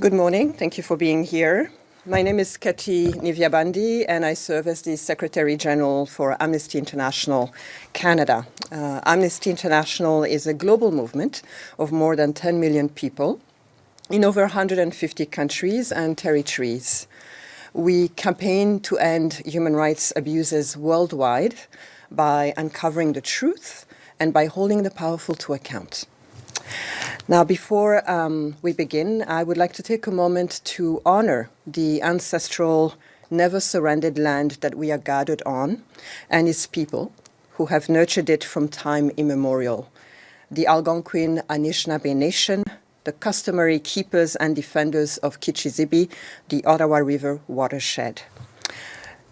Good morning. Thank you for being here. My name is Ketty Nivyabandi, and I serve as the Secretary General for Amnesty International Canada. Amnesty International is a global movement of more than 10 million people in over 150 countries and territories. We campaign to end human rights abuses worldwide by uncovering the truth and by holding the powerful to account. Now, before we begin, I would like to take a moment to honor the ancestral, never-surrendered land that we are gathered on and its people who have nurtured it from time immemorial. The Algonquin Anishinaabe Nation, the customary keepers and defenders of Kichizibi, the Ottawa River watershed.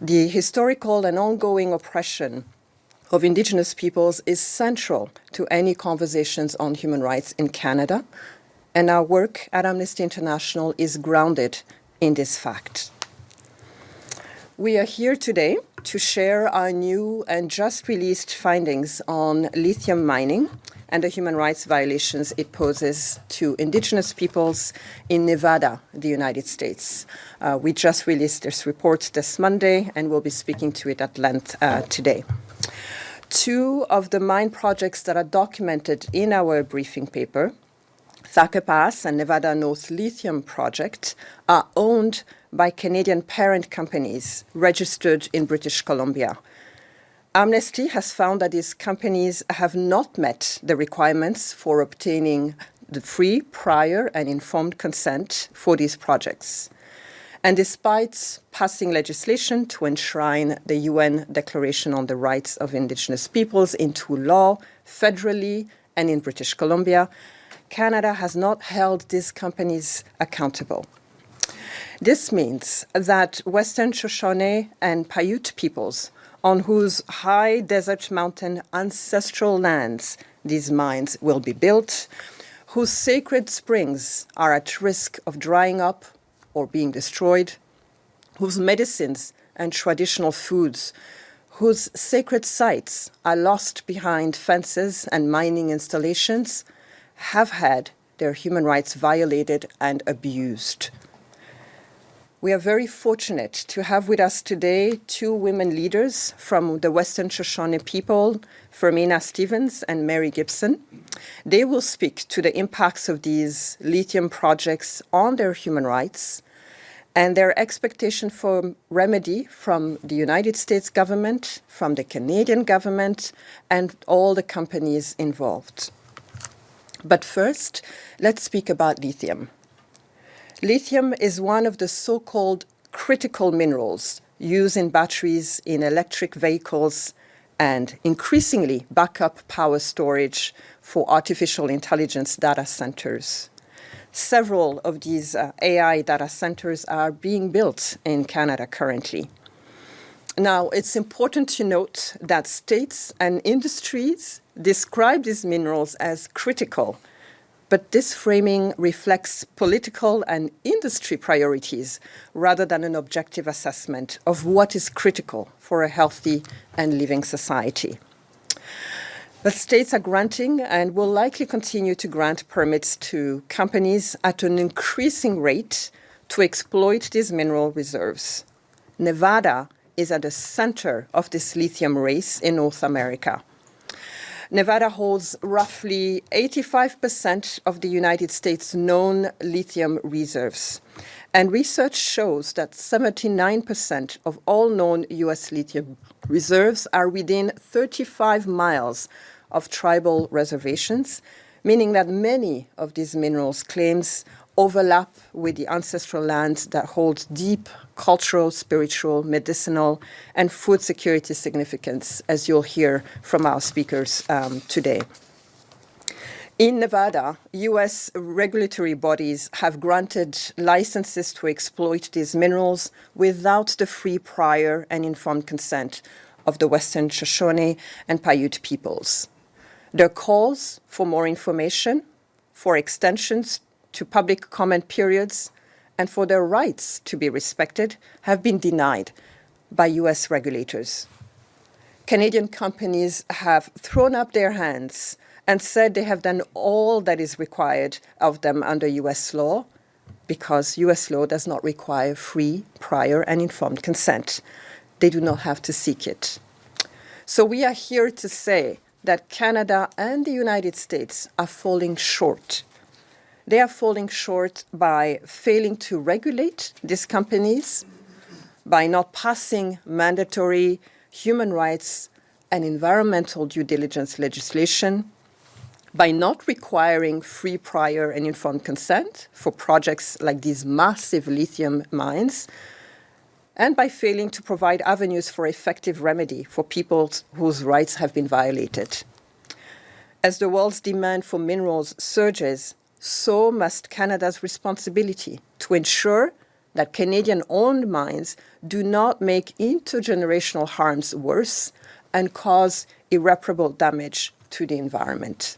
The historical and ongoing oppression of Indigenous peoples is central to any conversations on human rights in Canada, and our work at Amnesty International is grounded in this fact. We are here today to share our new and just released findings on lithium mining and the human rights violations it poses to Indigenous peoples in Nevada, the United States. We just released this report this Monday, and we'll be speaking to it at length today. Two of the mine projects that are documented in our briefing paper, Thacker Pass and Nevada North Lithium Project, are owned by Canadian parent companies registered in British Columbia. Amnesty has found that these companies have not met the requirements for obtaining the free, prior, and informed consent for these projects. And despite passing legislation to enshrine the UN Declaration on the Rights of Indigenous Peoples into law, federally and in British Columbia, Canada has not held these companies accountable. This means that Western Shoshone and Paiute peoples, on whose high desert mountain ancestral lands these mines will be built, whose sacred springs are at risk of drying up or being destroyed, whose medicines and traditional foods, whose sacred sites are lost behind fences and mining installations, have had their human rights violated and abused. We are very fortunate to have with us today two women leaders from the Western Shoshone people, Fermina Stevens and Mary Gibson. They will speak to the impacts of these lithium projects on their human rights and their expectation for remedy from the United States government, from the Canadian government, and all the companies involved. But first, let's speak about lithium. Lithium is one of the so-called critical minerals used in batteries in electric vehicles and increasingly backup power storage for artificial intelligence data centers. Several of these AI data centers are being built in Canada currently. Now, it's important to note that states and industries describe these minerals as critical, but this framing reflects political and industry priorities rather than an objective assessment of what is critical for a healthy and living society. But states are granting and will likely continue to grant permits to companies at an increasing rate to exploit these mineral reserves. Nevada is at the center of this lithium race in North America. Nevada holds roughly 85% of the United States' known lithium reserves. And research shows that 79% of all known U.S. lithium reserves are within 35 miles of tribal reservations, meaning that many of these minerals claims overlap with the ancestral lands that hold deep cultural, spiritual, medicinal, and food security significance, as you'll hear from our speakers today. In Nevada, U.S. regulatory bodies have granted licenses to exploit these minerals without the free, prior, and informed consent of the Western Shoshone and Paiute peoples. Their calls for more information, for extensions to public comment periods, and for their rights to be respected have been denied by U.S. regulators. Canadian companies have thrown up their hands and said they have done all that is required of them under U.S. law, because US law does not require free, prior, and informed consent. They do not have to seek it. So we are here to say that Canada and the United States are falling short. They are falling short by failing to regulate these companies, by not passing mandatory human rights and environmental due diligence legislation, by not requiring free, prior, and informed consent for projects like these massive lithium mines, and by failing to provide avenues for effective remedy for people whose rights have been violated. As the world's demand for minerals surges, so must Canada's responsibility to ensure that Canadian-owned mines do not make intergenerational harms worse and cause irreparable damage to the environment.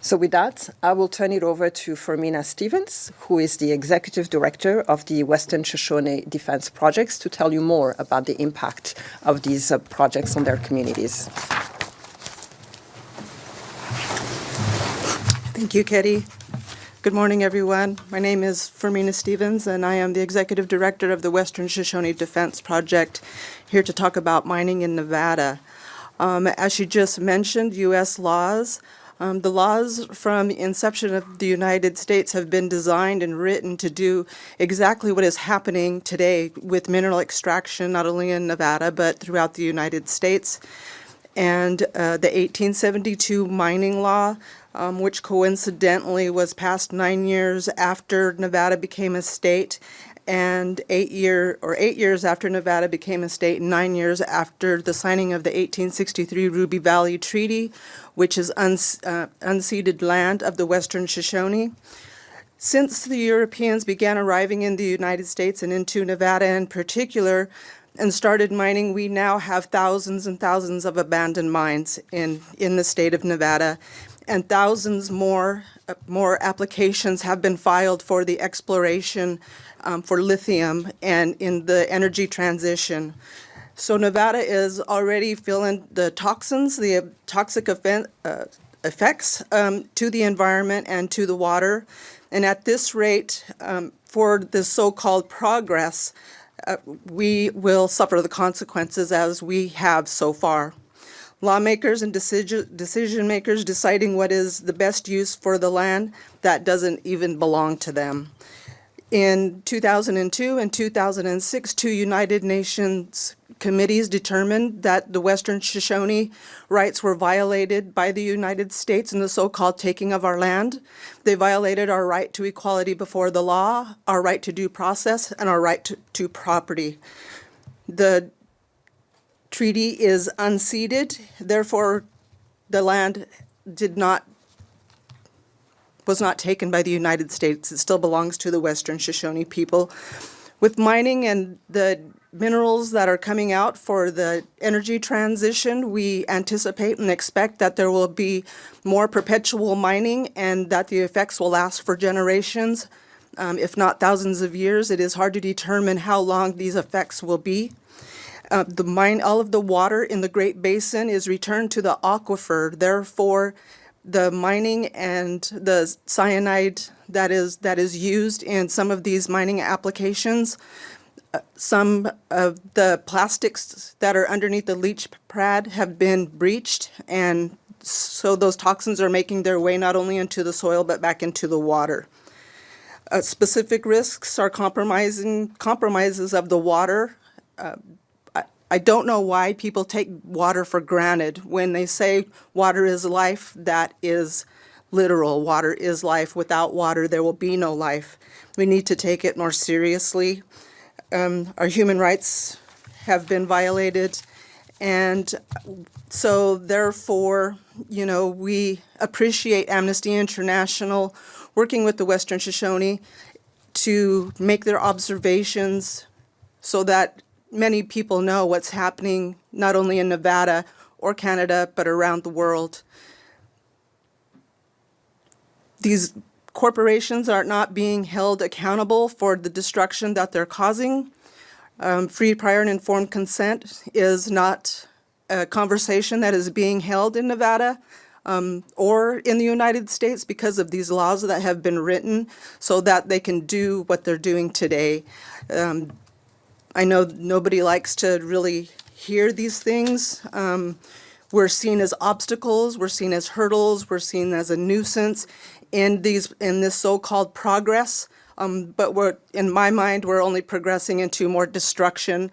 So with that, I will turn it over to Fermina Stevens, who is the Executive Director of the Western Shoshone Defence Project, to tell you more about the impact of these projects on their communities. Thank you, Ketty. Good morning, everyone. My name is Fermina Stevens, and I am the Executive Director of the Western Shoshone Defence Project, here to talk about mining in Nevada. As she just mentioned, U.S. laws. The laws from the inception of the United States have been designed and written to do exactly what is happening today with mineral extraction, not only in Nevada, but throughout the United States. And the 1872 mining law, which coincidentally was passed 9 years after Nevada became a state, and 8 years after Nevada became a state, and 9 years after the signing of the 1863 Ruby Valley Treaty, which is unceded land of the Western Shoshone. Since the Europeans began arriving in the United States and into Nevada in particular, and started mining, we now have thousands and thousands of abandoned mines in the state of Nevada, and thousands more applications have been filed for the exploration for lithium and in the energy transition. So Nevada is already feeling the toxins, the toxic effects to the environment and to the water. And at this rate, for this so-called progress, we will suffer the consequences as we have so far. Lawmakers and decision makers deciding what is the best use for the land, that doesn't even belong to them. In 2002 and 2006, two United Nations committees determined that the Western Shoshone rights were violated by the United States in the so-called taking of our land. They violated our right to equality before the law, our right to due process, and our right to property. The treaty is unceded, therefore the land was not taken by the United States. It still belongs to the Western Shoshone people. With mining and the minerals that are coming out for the energy transition, we anticipate and expect that there will be more perpetual mining and that the effects will last for generations, if not thousands of years. It is hard to determine how long these effects will be. All of the water in the Great Basin is returned to the aquifer. Therefore, the mining and the cyanide that is used in some of these mining applications, some of the plastics that are underneath the leach pad have been breached, and so those toxins are making their way not only into the soil but back into the water. Specific risks are compromises of the water. I don't know why people take water for granted. When they say water is life, that is literal. Water is life. Without water, there will be no life. We need to take it more seriously. Our human rights have been violated, and so therefore, we appreciate Amnesty International working with the Western Shoshone to make their observations so that many people know what's happening not only in Nevada or Canada, but around the world. These corporations are not being held accountable for the destruction that they're causing. Free, prior, and informed consent is not a conversation that is being held in Nevada. or in the United States because of these laws that have been written so that they can do what they're doing today. I know nobody likes to really hear these things. We're seen as obstacles, we're seen as hurdles, we're seen as a nuisance in this so-called progress. But in my mind, we're only progressing into more destruction.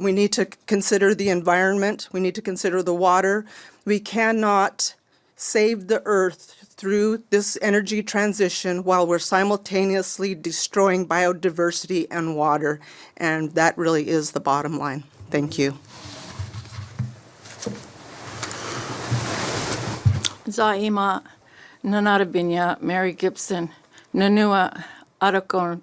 We need to consider the environment. We need to consider the water. We cannot save the earth through this energy transition while we're simultaneously destroying biodiversity and water. And that really is the bottom line. Thank you. Zaima Nanarabinya, Mary Gibson, Noowuh Knowledge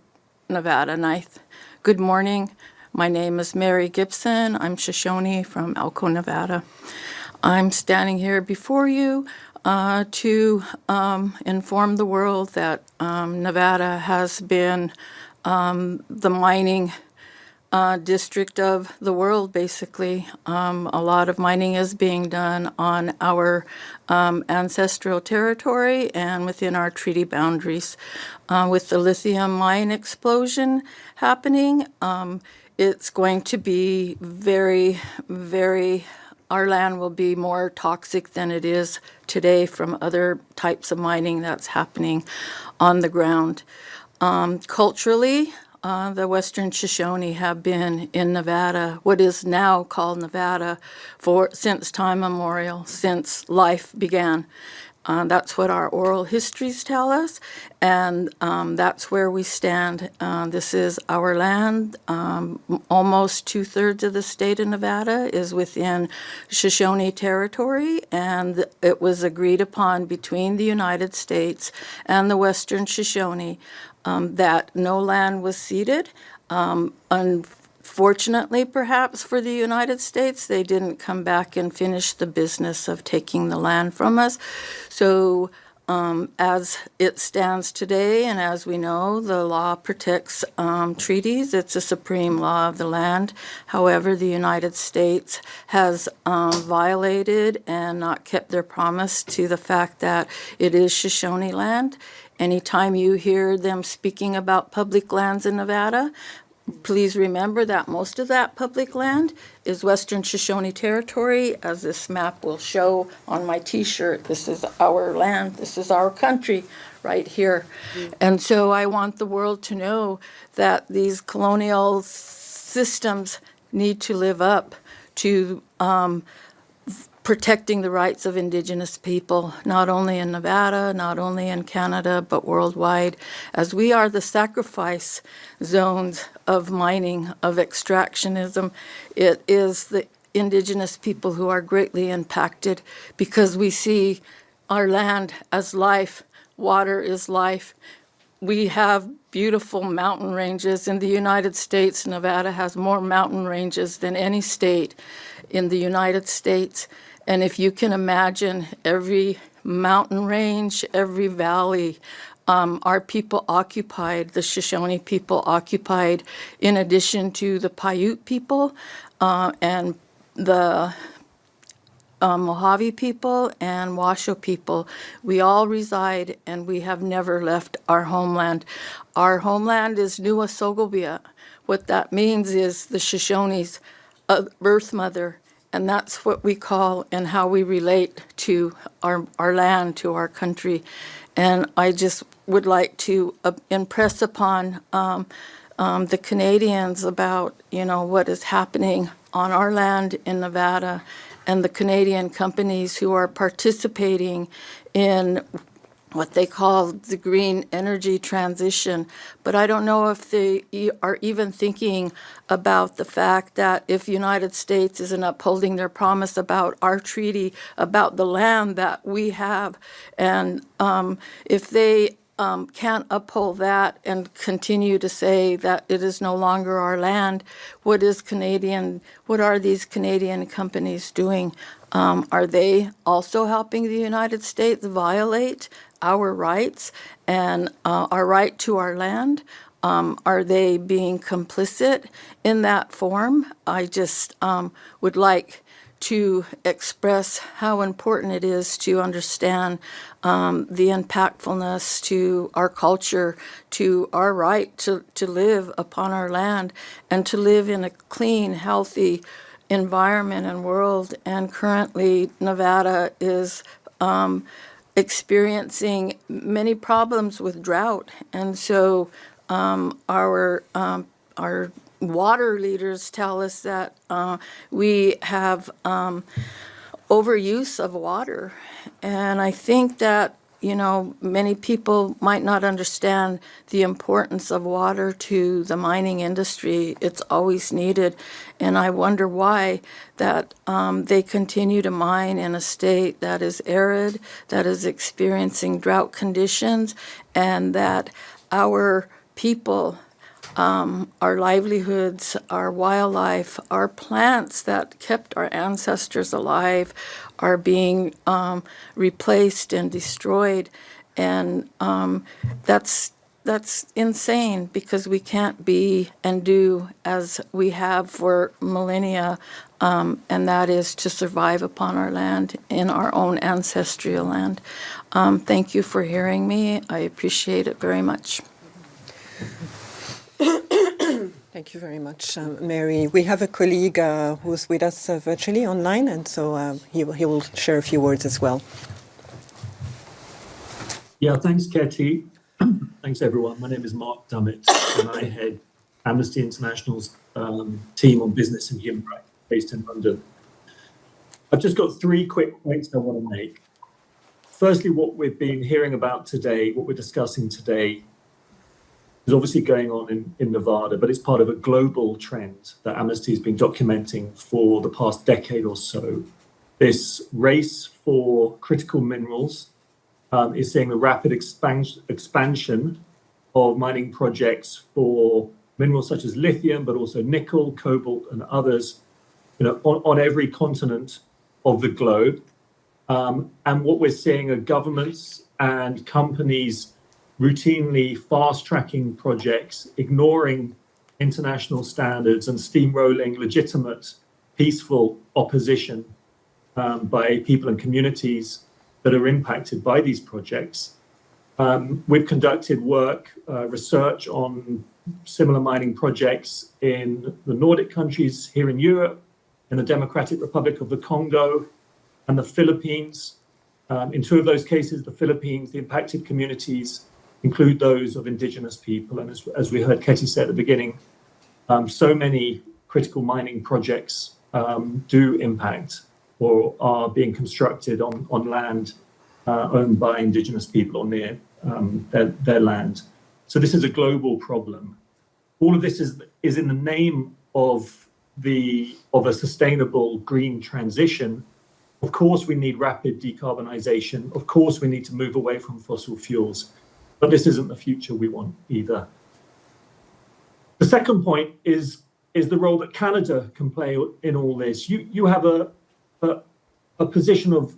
Nevada Ninth. Good morning. My name is Mary Gibson. I'm Shoshone from Elko, Nevada. I'm standing here before you to inform the world that Nevada has been the mining district of the world, basically. A lot of mining is being done on our ancestral territory and within our treaty boundaries. With the lithium mine explosion happening, it's going to be very, very, our land will be more toxic than it is today from other types of mining that's happening on the ground. Culturally, the Western Shoshone have been in Nevada, what is now called Nevada, since time immemorial, since life began. That's what our oral histories tell us, and that's where we stand. This is our land. Almost 2/3 of the state of Nevada is within Shoshone territory, and it was agreed upon between the United States and the Western Shoshone that no land was ceded. Unfortunately, perhaps for the United States, they didn't come back and finish the business of taking the land from us. So as it stands today, and as we know, the law protects treaties. It's a supreme law of the land. However, the United States has violated and not kept their promise to the fact that it is Shoshone land. Anytime you hear them speaking about public lands in Nevada, please remember that most of that public land is Western Shoshone territory, as this map will show on my T-shirt. This is our land, this is our country right here. And so I want the world to know that these colonial systems need to live up to protecting the rights of Indigenous people, not only in Nevada, not only in Canada, but worldwide, as we are the sacrifice zones of mining, of extractionism. It is the Indigenous people who are greatly impacted because we see our land as life, water is life. We have beautiful mountain ranges in the United States. Nevada has more mountain ranges than any state in the United States. And if you can imagine every mountain range, every valley, our people occupied, the Shoshone people occupied, in addition to the Paiute people and the Mojave people and Washoe people. We all reside and we have never left our homeland. Our homeland is Noowuh. What that means is the Shoshone's birth mother. And that's what we call and how we relate to our land, to our country. And I just would like to impress upon the Canadians about, what is happening on our land in Nevada and the Canadian companies who are participating in what they call the green energy transition. But I don't know if they are even thinking about the fact that if the United States isn't upholding their promise about our treaty, about the land that we have, and if they can't uphold that and continue to say that it is no longer our land, what are these Canadian companies doing? Are they also helping the United States violate our rights and our right to our land? Are they being complicit in that form? I just would like to express how important it is to understand the impactfulness to our culture, to our right to live upon our land and to live in a clean, healthy environment and world. And currently, Nevada is experiencing many problems with drought. And so our water leaders tell us that we have overuse of water. And I think that, many people might not understand the importance of water to the mining industry. It's always needed. And I wonder why that they continue to mine in a state that is arid, that is experiencing drought conditions, and that our people, our livelihoods, our wildlife, our plants that kept our ancestors alive are being replaced and destroyed. And that's insane, because we can't be and do as we have for millennia, and that is to survive upon our land, in our own ancestral land. Thank you for hearing me. I appreciate it very much. Thank you very much, Mary. We have a colleague who's with us virtually online, and so he will share a few words as well. Yeah, thanks, Ketty. Thanks, everyone. My name is Mark Dummett, and I head Amnesty International's team on business and human rights based in London. I've just got 3 quick points I want to make. Firstly, what we've been hearing about today, what we're discussing today, is obviously going on in Nevada, but it's part of a global trend that Amnesty has been documenting for the past decade or so. This race for critical minerals is seeing the rapid expansion of mining projects for minerals such as lithium, but also nickel, cobalt, and others, on every continent of the globe. And what we're seeing are governments and companies routinely fast-tracking projects, ignoring international standards and steamrolling legitimate, peaceful opposition by people and communities that are impacted by these projects. We've conducted research on similar mining projects in the Nordic countries here in Europe, in the Democratic Republic of the Congo, and the Philippines. In 2 of those cases, the Philippines, the impacted communities include those of Indigenous people. And as we heard Ketty say at the beginning, so many critical mining projects do impact or are being constructed on land owned by Indigenous people or near their land. So this is a global problem. All of this is in the name of a sustainable green transition. Of course, we need rapid decarbonisation. Of course, we need to move away from fossil fuels. But this isn't the future we want either. The second point is the role that Canada can play in all this. You have a position of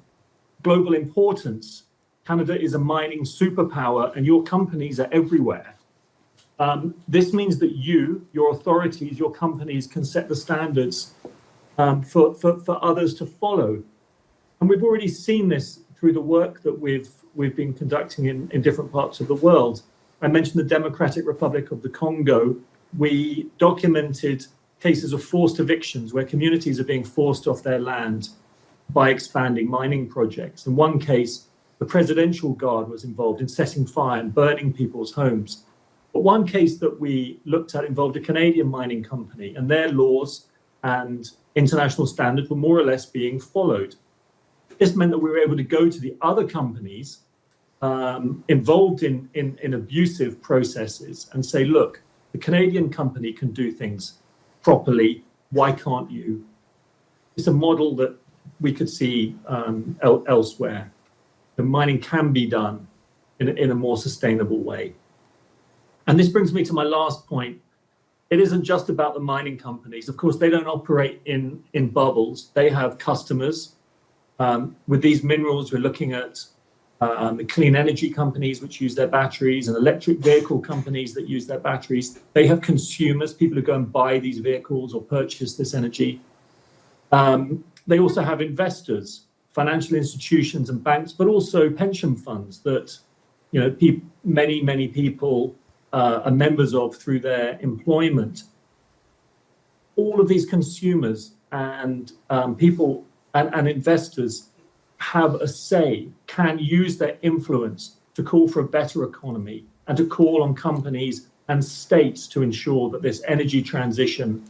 global importance. Canada is a mining superpower, and your companies are everywhere. This means that your authorities, your companies can set the standards for others to follow. And we've already seen this through the work that we've been conducting in different parts of the world. I mentioned the Democratic Republic of the Congo. We documented cases of forced evictions where communities are being forced off their land by expanding mining projects. In one case, the Presidential Guard was involved in setting fire and burning people's homes. But one case that we looked at involved a Canadian mining company, and their laws and international standards were more or less being followed. This meant that we were able to go to the other companies involved in abusive processes and say, look, the Canadian company can do things properly. Why can't you? It's a model that we could see elsewhere. The mining can be done in a more sustainable way. And this brings me to my last point. It isn't just about the mining companies. Of course, they don't operate in bubbles. They have customers. With these minerals, we're looking at the clean energy companies which use their batteries and electric vehicle companies that use their batteries. They have consumers, people who go and buy these vehicles or purchase this energy. They also have investors, financial institutions and banks, but also pension funds that, you know, many people are members of through their employment. All of these consumers and people and investors have a say, can use their influence to call for a better economy and to call on companies and states to ensure that this energy transition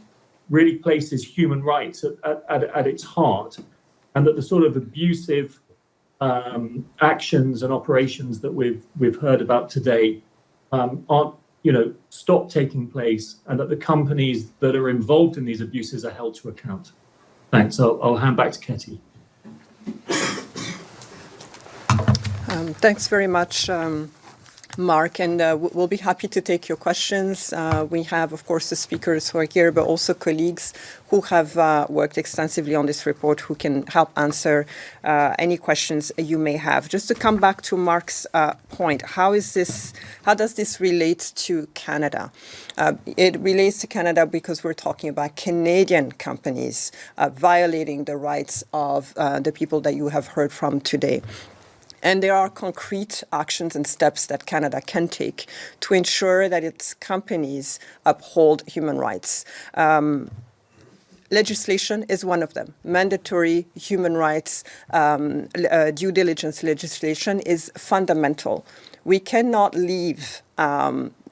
really places human rights at its heart, and that the sort of abusive actions and operations that we've heard about today aren't, you know, stop taking place, and that the companies that are involved in these abuses are held to account. Thanks. I'll hand back to Ketty. Thanks very much, Mark, and we'll be happy to take your questions. We have, of course, the speakers who are here, but also colleagues who have worked extensively on this report who can help answer any questions you may have. Just to come back to Mark's point, how does this relate to Canada? It relates to Canada because we're talking about Canadian companies violating the rights of the people that you have heard from today. And there are concrete actions and steps that Canada can take to ensure that its companies uphold human rights. Legislation is one of them. Mandatory human rights due diligence legislation is fundamental. We cannot leave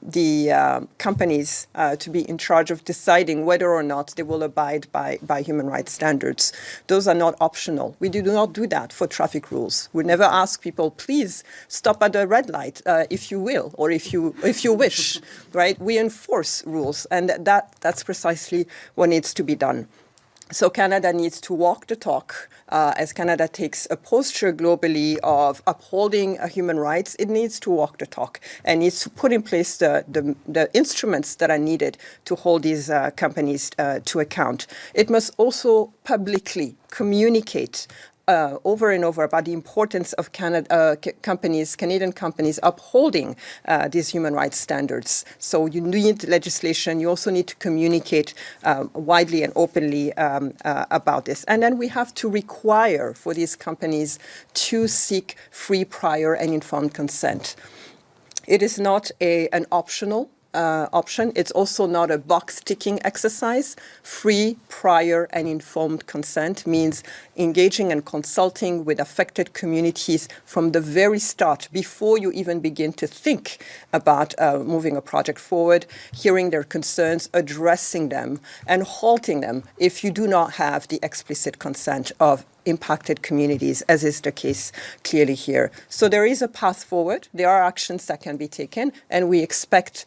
the companies to be in charge of deciding whether or not they will abide by human rights standards. Those are not optional. We do not do that for traffic rules. We never ask people, please stop at a red light if you will, or if you wish, right? We enforce rules, and that's precisely what needs to be done. So Canada needs to walk the talk. As Canada takes a posture globally of upholding human rights, it needs to walk the talk and needs to put in place the instruments that are needed to hold these companies to account. It must also publicly communicate over and over about the importance of Canadian companies upholding these human rights standards. So you need legislation. You also need to communicate widely and openly about this. And then we have to require for these companies to seek free, prior, and informed consent. It is not an optional option. It's also not a box-ticking exercise. Free, prior, and informed consent means engaging and consulting with affected communities from the very start, before you even begin to think about moving a project forward, hearing their concerns, addressing them, and halting them if you do not have the explicit consent of impacted communities, as is the case clearly here. So there is a path forward. There are actions that can be taken, and we expect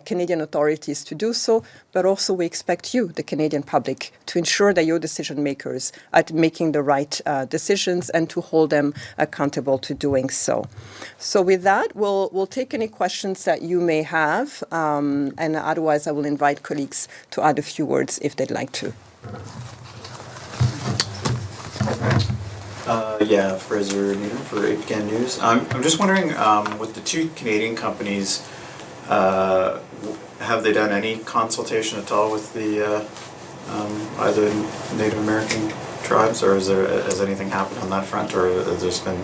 Canadian authorities to do so, but also we expect you, the Canadian public, to ensure that your decision makers are making the right decisions and to hold them accountable to doing so. So with that, we'll take any questions that you may have, and otherwise I will invite colleagues to add a few words if they'd like to. Fraser Newton for APCAN News. I'm just wondering, with the two Canadian companies, have they done any consultation at all with the either Native American tribes, or has anything happened on that front, or has there just been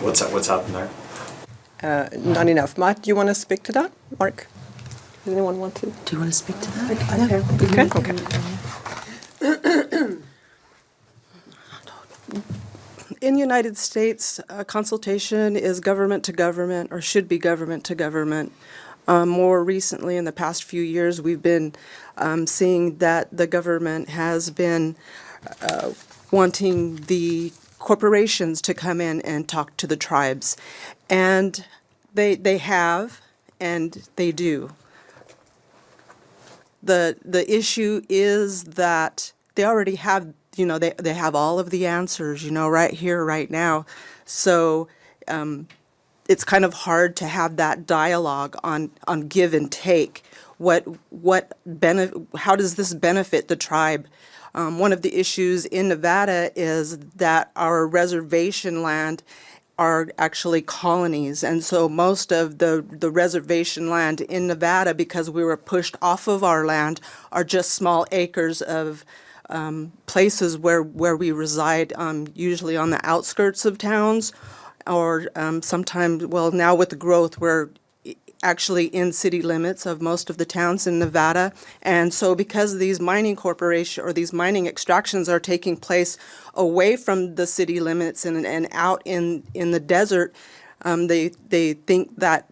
what's happened there? Not enough. Matt, do you want to speak to that? Mark, does anyone want to? Do you want to speak to that? Okay. In the United States, consultation is government to government, or should be government to government. More recently, in the past few years, we've been seeing that the government has been wanting the corporations to come in and talk to the tribes. And they have, and they do. The issue is that they already have, they have all of the answers, right here, right now. So it's kind of hard to have that dialogue on give and take. How does this benefit the tribe? One of the issues in Nevada is that our reservation land are actually colonies, and so most of the reservation land in Nevada, because we were pushed off of our land, are just small acres of places where we reside, usually on the outskirts of towns, or sometimes, well, now with the growth, we're actually in city limits of most of the towns in Nevada. And so because these mining corporations or these mining extractions are taking place away from the city limits and out in the desert, they think that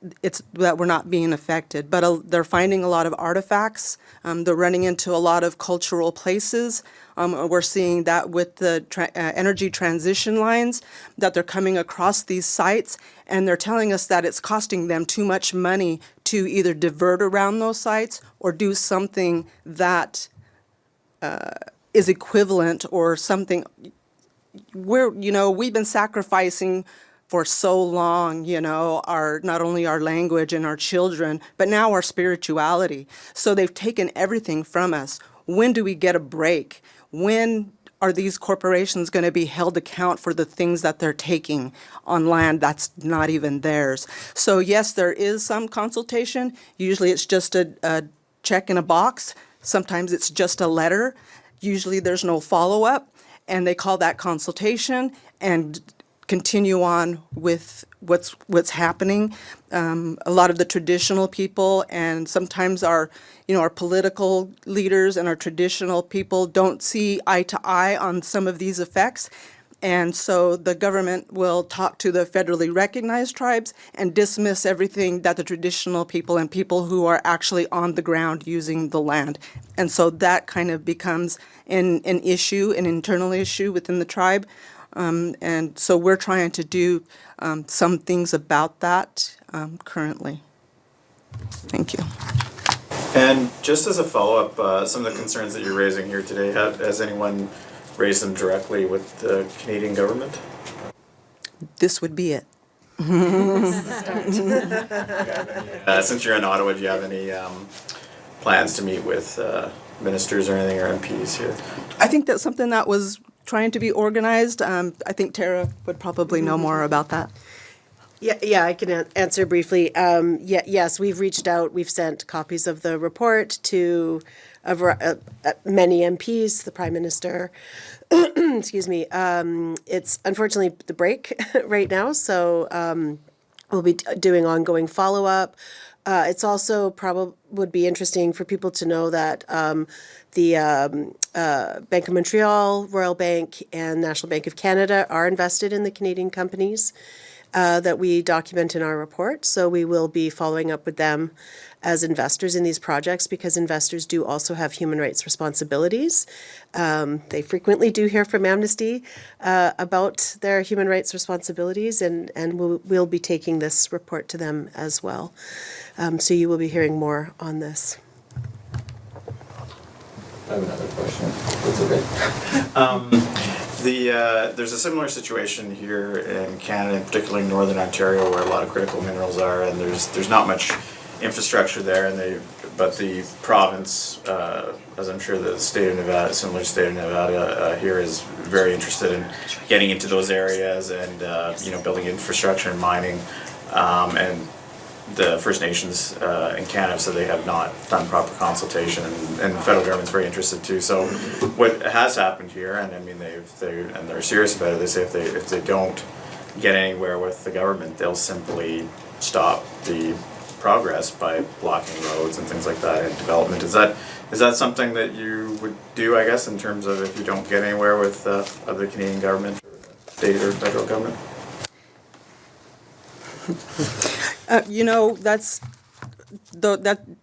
that we're not being affected, but they're finding a lot of artifacts. They're running into a lot of cultural places. We're seeing that with the energy transition lines, that they're coming across these sites, and they're telling us that it's costing them too much money to either divert around those sites or do something that is equivalent or something. We've been sacrificing for so long, not only our language and our children, but now our spirituality. So they've taken everything from us. When do we get a break? When are these corporations going to be held account for the things that they're taking on land that's not even theirs? So yes, there is some consultation. Usually it's just a check in a box. Sometimes it's just a letter. Usually there's no follow-up, and they call that consultation and continue on with what's happening. A lot of the traditional people and sometimes our political leaders and our traditional people don't see eye to eye on some of these effects. And so the government will talk to the federally recognized tribes and dismiss everything that the traditional people and people who are actually on the ground using the land. And so that kind of becomes an issue, an internal issue within the tribe. And so we're trying to do some things about that currently. Thank you. And just as a follow-up, some of the concerns that you're raising here today, has anyone raised them directly with the Canadian government? This would be it. Since you're in Ottawa, do you have any plans to meet with ministers or anything, or MPs here? I think that's something that was trying to be organized. I think Tara would probably know more about that. Yeah, I can answer briefly. Yes, we've reached out. We've sent copies of the report to many MPs, the Prime Minister. Excuse me. It's unfortunately the break right now, so we'll be doing ongoing follow-up. It's also would be interesting for people to know that the Bank of Montreal, Royal Bank, and National Bank of Canada are invested in the Canadian companies that we document in our report. So we will be following up with them as investors in these projects, because investors do also have human rights responsibilities. They frequently do hear from Amnesty about their human rights responsibilities, and we'll be taking this report to them as well. So you will be hearing more on this. I have another question. That's okay. There's a similar situation here in Canada, particularly in Northern Ontario, where a lot of critical minerals are, and there's not much infrastructure there, but the province, as I'm sure the state of Nevada, similar state of Nevada here, is very interested in getting into those areas and building infrastructure and mining, and the First Nations in Canada, so they have not done proper consultation, and the federal government's very interested too. So what has happened here, and I mean they're serious about it. They say if they don't get anywhere with the government, they'll simply stop the progress by blocking roads and things like that and development. Is that something that you would do, I guess, in terms of if you don't get anywhere with the Canadian government or state or federal government? That's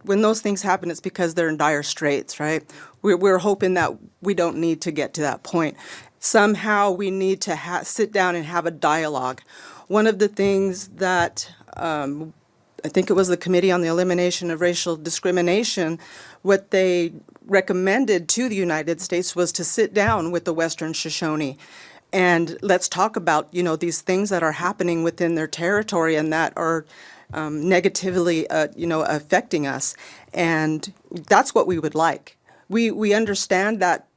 when those things happen, it's because they're in dire straits, right? We're hoping that we don't need to get to that point. Somehow we need to sit down and have a dialogue. One of the things that I think it was the Committee on the Elimination of Racial Discrimination, what they recommended to the United States was to sit down with the Western Shoshone and let's talk about, these things that are happening within their territory and that are negatively, affecting us. And that's what we would like. We understand that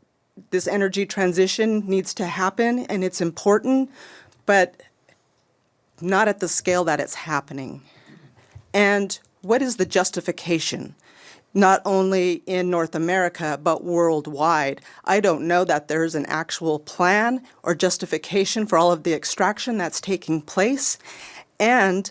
this energy transition needs to happen and it's important, but not at the scale that it's happening. And what is the justification? not only in North America, but worldwide. I don't know that there's an actual plan or justification for all of the extraction that's taking place. And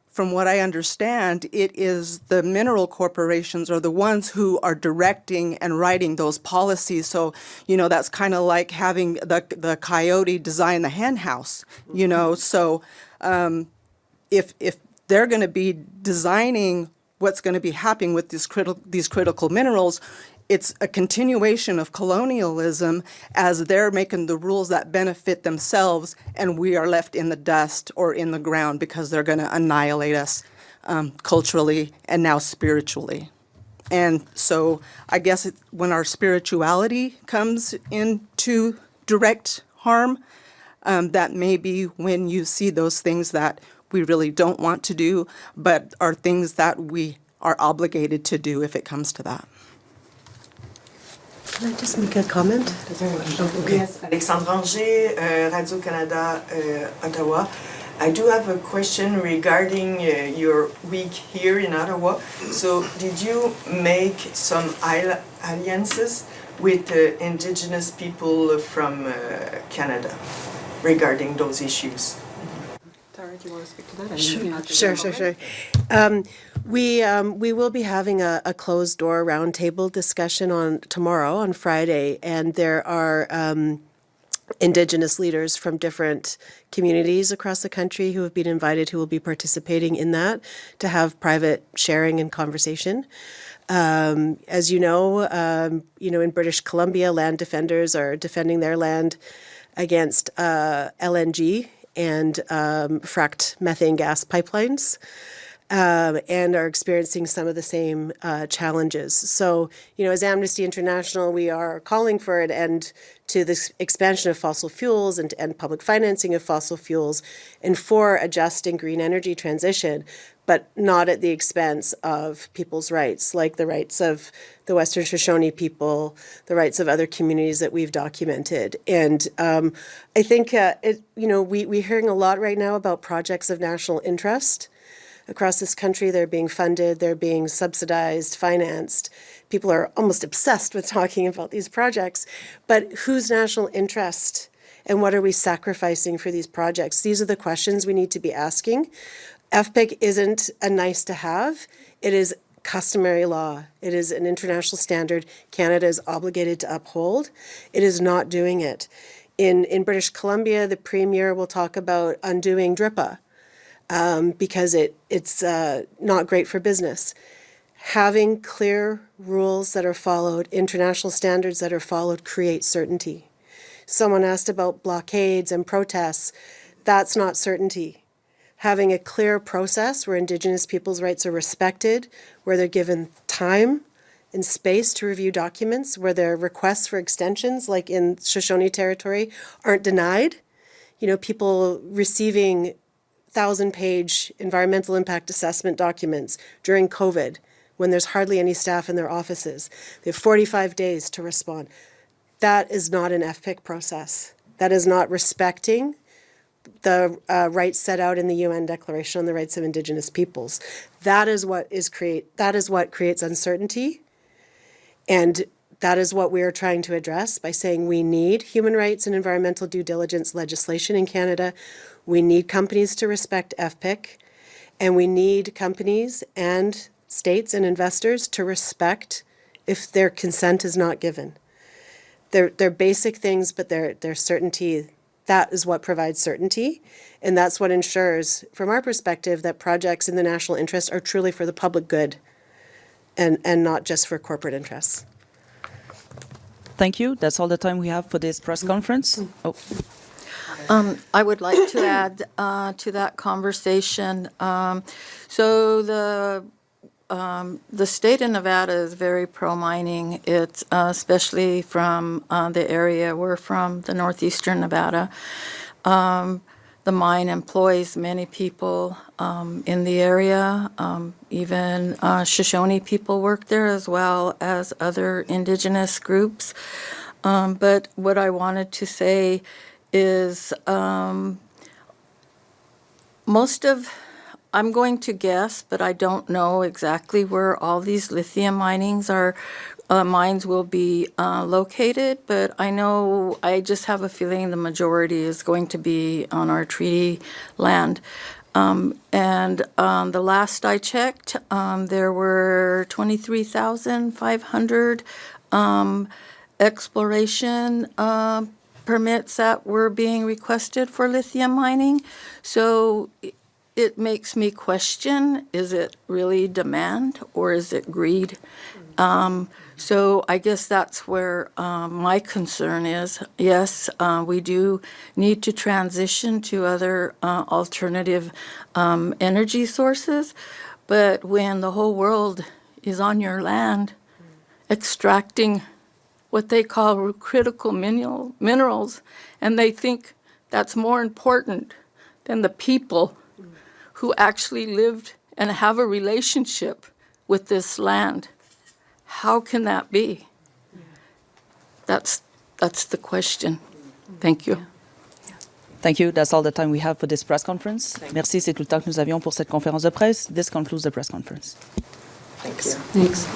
from what I understand, it is the mineral corporations are the ones who are directing and writing those policies. So, that's kind of like having the coyote design the hen house, So if they're going to be designing what's going to be happening with these critical minerals, it's a continuation of colonialism as they're making the rules that benefit themselves, and we are left in the dust or in the ground because they're going to annihilate us culturally and now spiritually. And so I guess when our spirituality comes into direct harm, that may be when you see those things that we really don't want to do, but are things that we are obligated to do if it comes to that. Can I just make a comment? Oh, okay. Yes, Alexandre Ranger, Radio-Canada, Ottawa. I do have a question regarding your week here in Ottawa. So did you make some alliances with Indigenous people from Canada regarding those issues? Tara, do you want to speak to that? Sure. We will be having a closed door roundtable discussion tomorrow on Friday, and there are Indigenous leaders from different communities across the country who have been invited, who will be participating in that to have private sharing and conversation. As you know, in British Columbia, land defenders are defending their land against LNG and fracked methane gas pipelines, and are experiencing some of the same challenges. So, as Amnesty International, we are calling for an end to this expansion of fossil fuels and public financing of fossil fuels, and for a just and green energy transition, but not at the expense of people's rights, like the rights of the Western Shoshone people, the rights of other communities that we've documented. And I think, we're hearing a lot right now about projects of national interest across this country. They're being funded, they're being subsidized, financed. People are almost obsessed with talking about these projects. But whose national interest, and what are we sacrificing for these projects? These are the questions we need to be asking. FPIC isn't a nice to have. It is customary law. It is an international standard Canada is obligated to uphold. It is not doing it. In British Columbia, the Premier will talk about undoing DRIPA because it's not great for business. Having clear rules that are followed, international standards that are followed, create certainty. Someone asked about blockades and protests. That's not certainty. Having a clear process where Indigenous people's rights are respected, where they're given time and space to review documents, where their requests for extensions, like in Shoshone territory, aren't denied. People receiving 1,000-page environmental impact assessment documents during COVID, when there's hardly any staff in their offices. They have 45 days to respond. That is not an FPIC process. That is not respecting the rights set out in the UN Declaration on the Rights of Indigenous Peoples. That is what creates uncertainty, and that is what we are trying to address by saying we need human rights and environmental due diligence legislation in Canada. We need companies to respect FPIC, and we need companies and states and investors to respect if their consent is not given. They're basic things, but they're certainty. That is what provides certainty, and that's what ensures, from our perspective, that projects in the national interest are truly for the public good and not just for corporate interests. Thank you. That's all the time we have for this press conference. Oh. I would like to add to that conversation. So the state of Nevada is very pro-mining. It's especially from the area we're from, the northeastern Nevada. The mine employs many people in the area. Even Shoshone people work there, as well as other Indigenous groups. But what I wanted to say is most of I'm going to guess, but I don't know exactly where all these lithium mines will be located, but I just have a feeling the majority is going to be on our treaty land. The last I checked, there were 23,500 exploration permits that were being requested for lithium mining. So it makes me question, is it really demand or is it greed? So I guess that's where my concern is. Yes, we do need to transition to other alternative energy sources, but when the whole world is on your land extracting what they call critical minerals, and they think that's more important than the people who actually lived and have a relationship with this land. How can that be? That's the question. Thank you. Thank you. That's all the time we have for this press conference. Merci, c'est tout le temps que nous avions pour cette conférence de presse. This concludes the press conference. Thanks. Thanks.